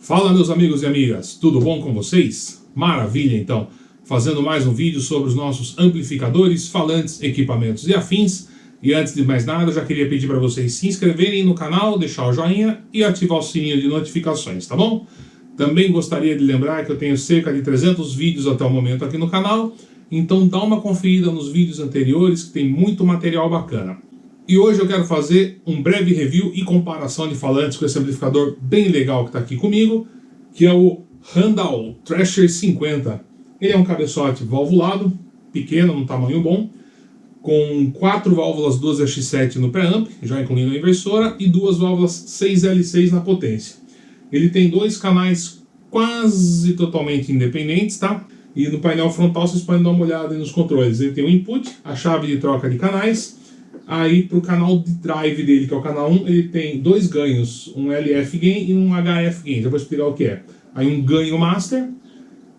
Fala, meus amigos e amigas, tudo bom com vocês? Maravilha, então, fazendo mais um vídeo sobre os nossos amplificadores, falantes, equipamentos e afins. E antes de mais nada, eu já queria pedir para vocês se inscreverem no canal, deixar o joinha e ativar o sininho de notificações, tá bom? Também gostaria de lembrar que eu tenho cerca de 300 vídeos até o momento aqui no canal, então dá uma conferida nos vídeos anteriores que tem muito material bacana. E hoje eu quero fazer um breve review e comparação de falantes com esse amplificador bem legal que está aqui comigo, que é o Randall Thrasher 50. Ele é um cabeçote valvulado, pequeno, num tamanho bom, com 4 válvulas 12X7 no preamp, já incluindo a inversora, e 2 válvulas 6L6 na potência. Ele tem 2 canais quase totalmente independentes, tá? E no painel frontal vocês podem dar uma olhada aí nos controles. Ele tem o input, a chave de troca de canais. Aí para o canal de drive dele, que é o canal 1, ele tem 2 ganhos, um LF gain e um HF gain. Já vou explicar o que é. Aí um ganho master,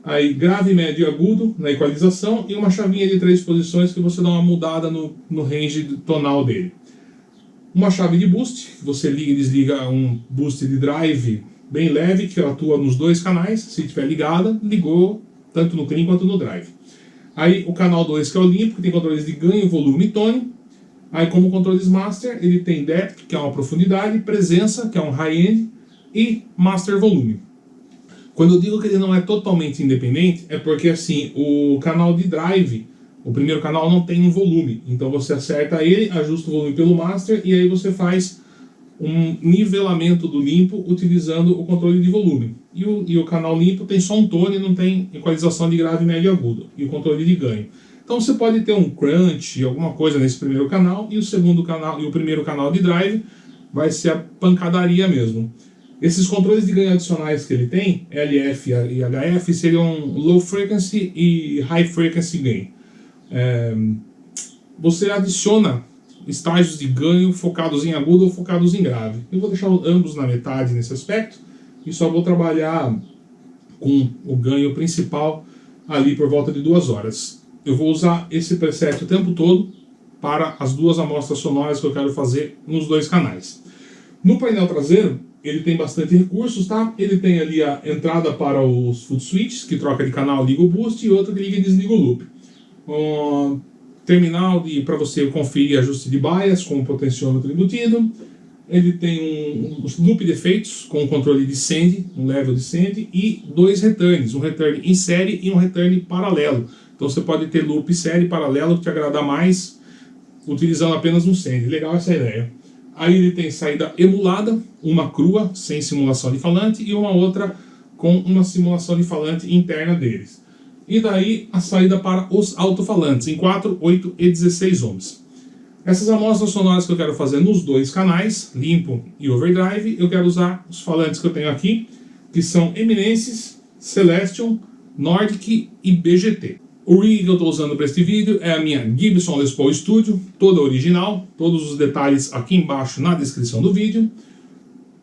aí grave, médio e agudo na equalização e uma chavinha de 3 posições que você dá uma mudada no range tonal dele. Uma chave de boost, que você liga e desliga um boost de drive bem leve, que atua nos 2 canais. Se estiver ligada, ligou tanto no clean quanto no drive. Aí o canal 2, que é o limpo, que tem controles de ganho, volume e tone. Aí como controles master, ele tem depth, que é uma profundidade, presença, que é um high-end, e master volume. Quando eu digo que ele não é totalmente independente, é porque assim, o canal de drive, o primeiro canal não tem um volume. Então você acerta ele, ajusta o volume pelo master, e aí você faz um nivelamento do limpo utilizando o controle de volume. E o canal limpo tem só um tone, não tem equalização de grave, médio e agudo, e o controle de ganho. Então você pode ter um crunch, alguma coisa nesse primeiro canal, e o segundo canal e o primeiro canal de drive vai ser a pancadaria mesmo. Esses controles de ganho adicionais que ele tem, LF e HF, seriam low frequency e high frequency gain. Você adiciona estágios de ganho focados em agudo ou focados em grave. Eu vou deixar ambos na metade nesse aspecto e só vou trabalhar com o ganho principal ali por volta de 2 horas. Eu vou usar esse preset o tempo todo para as 2 amostras sonoras que eu quero fazer nos 2 canais. No painel traseiro, ele tem bastante recursos, tá? Ele tem ali a entrada para os foot switches, que troca de canal, liga o boost, e outro que liga e desliga o loop. Terminal para você conferir ajuste de bias com o potenciômetro embutido. Ele tem um loop de efeitos com controle de send, um level de send, e 2 returns, um return em série e um return paralelo. Então você pode ter loop série paralelo que te agradar mais, utilizando apenas um send. Legal essa ideia. Aí ele tem saída emulada, uma crua, sem simulação de falante, e uma outra com uma simulação de falante interna deles. E daí a saída para os alto-falantes, em 4, 8 e 16 ohms. Essas amostras sonoras que eu quero fazer nos 2 canais, limpo e overdrive, eu quero usar os falantes que eu tenho aqui, que são Eminences, Celestion, Nordic e BGT. O rig que eu estou usando para este vídeo é a minha Gibson Les Paul Studio, toda original, todos os detalhes aqui embaixo na descrição do vídeo.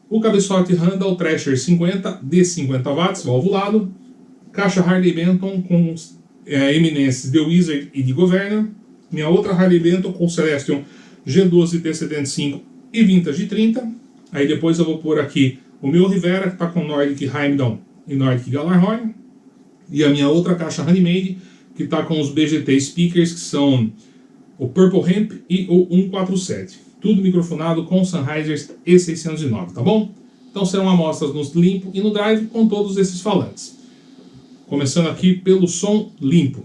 O cabeçote Randall Thrasher 50 de 50 watts, valvulado. Caixa Harley Benton com Eminences de Wizard e de Governor. Minha outra Harley Benton com Celestion G12 T75 e Vintage 30. Aí depois eu vou pôr aqui o meu Rivera, que está com Nordic Heimdall e Nordic Gjallarhorn. E a minha outra caixa Handmade, que está com os BGT Speakers, que são o Purple Hemp e o 147. Tudo microfonado com Sennheisers E609, tá bom? Então serão amostras no limpo e no drive com todos esses falantes. Começando aqui pelo som limpo.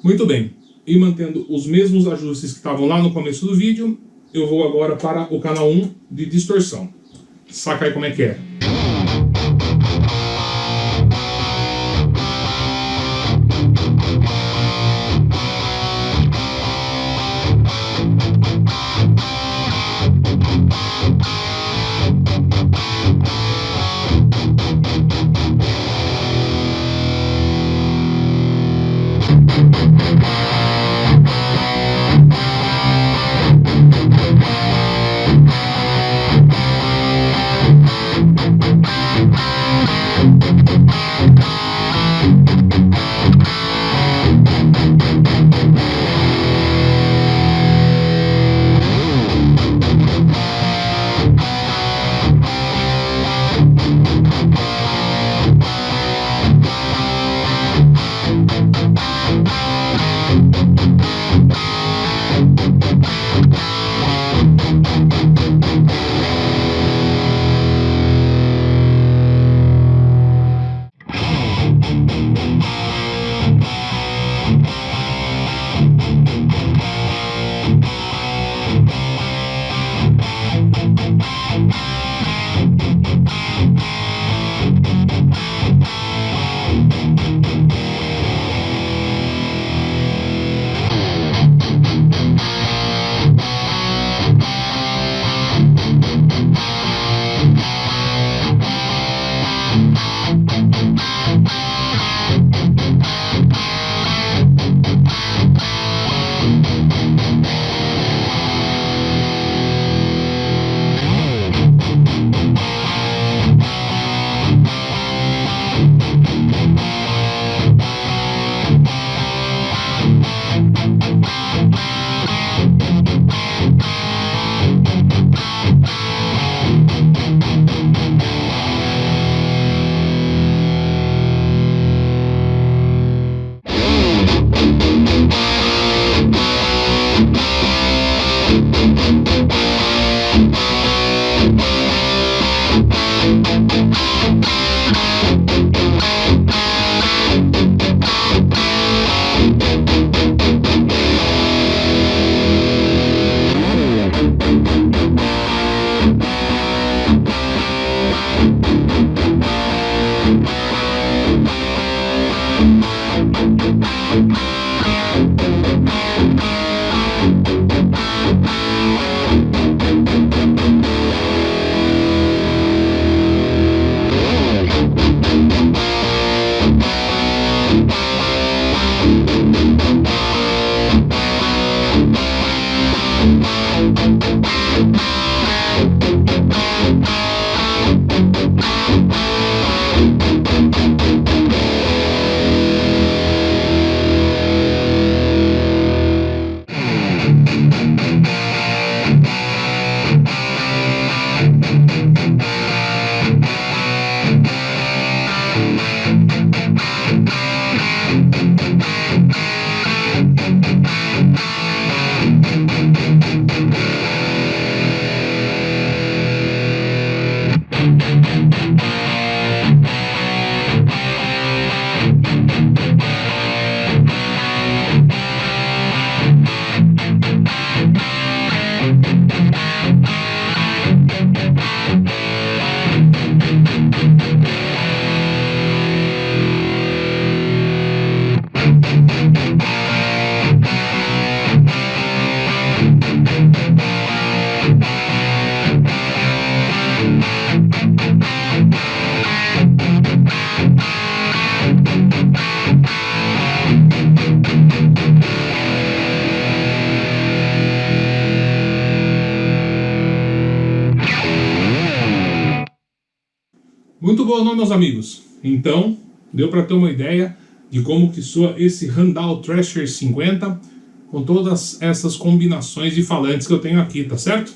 Muito bem, e mantendo os mesmos ajustes que estavam lá no começo do vídeo, eu vou agora para o canal 1 de distorção. Saca aí como é que é. Muito bom, não, meus amigos? Então, deu para ter uma ideia de como que soa esse Randall Thrasher 50 com todas essas combinações de falantes que eu tenho aqui, tá certo?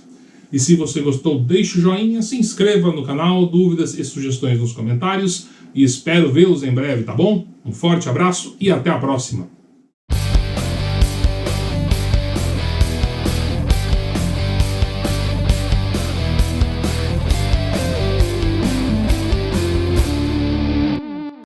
E se você gostou, deixe o joinha, se inscreva no canal, dúvidas e sugestões nos comentários e espero vê-los em breve, tá bom? Um forte abraço e até a próxima!